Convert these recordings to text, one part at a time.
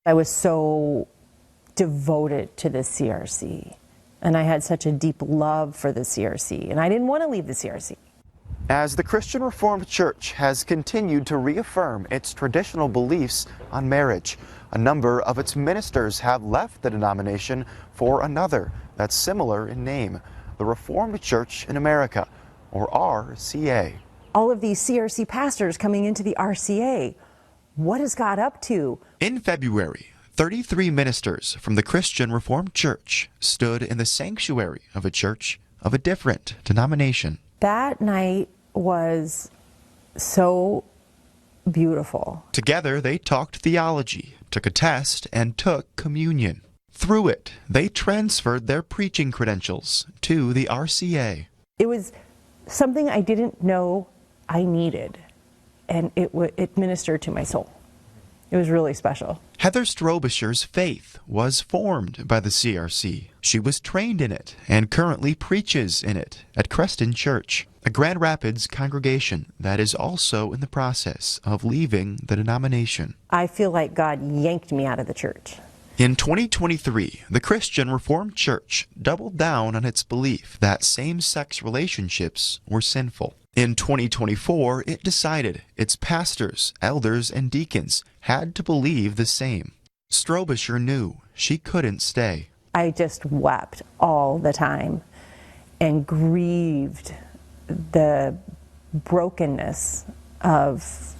I was so devoted to the CRC, and I had such a deep love for the CRC, and I didn't want to leave the CRC. As the Christian Reformed Church has continued to reaffirm its traditional beliefs on marriage, a number of its ministers have left the denomination for another that's similar in name, the Reformed Church in America, or RCA. All of these CRC pastors coming into the RCA, what is God up to? In February, 33 ministers from the Christian Reformed Church stood in the sanctuary of a church of a different denomination. That night was so beautiful. Together, they talked theology, took a test, and took communion. Through it, they transferred their preaching credentials to the RCA. It was something I didn't know I needed, and it ministered to my soul. It was really special. Heather Strobisher's faith was formed by the CRC. She was trained in it and currently preaches in it at Creston Church, a Grand Rapids congregation that is also in the process of leaving the denomination. I feel like God yanked me out of the church. In 2023, the Christian Reformed Church doubled down on its belief that same-sex relationships were sinful. In 2024, it decided its pastors, elders, and deacons had to believe the same. Strobisher knew she couldn't stay. I just wept all the time and grieved the brokenness of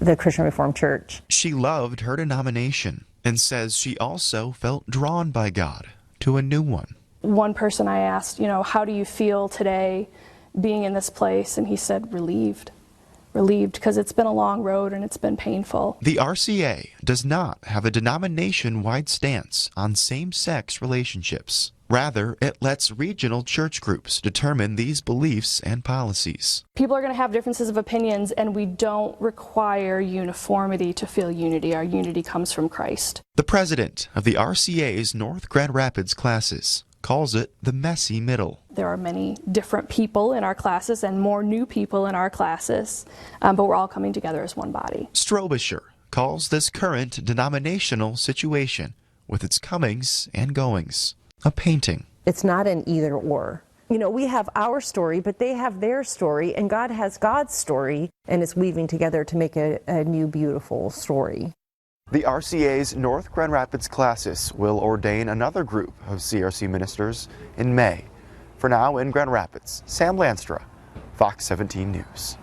the Christian Reformed Church. She loved her denomination and says she also felt drawn by God to a new one. One person I asked, how do you feel today being in this place? And he said, relieved, because it's been a long road and it's been painful. The RCA does not have a denomination-wide stance on same-sex relationships. Rather, it lets regional church groups determine these beliefs and policies. People are going to have differences of opinions, and we don't require uniformity to feel unity. Our unity comes from Christ. The president of the RCA's North Grand Rapids classes calls it the messy middle. There are many different people in our classes and more new people in our classes, but we're all coming together as one body. Strobisher calls this current denominational situation, with its comings and goings, a painting. It's not an either or. We have our story, but they have their story, and God has God's story, and it's weaving together to make a new, beautiful story. The RCA's North Grand Rapids classis will ordain another group of CRC ministers in May. For now, in Grand Rapids, Sam Lanstra, Fox 17 News.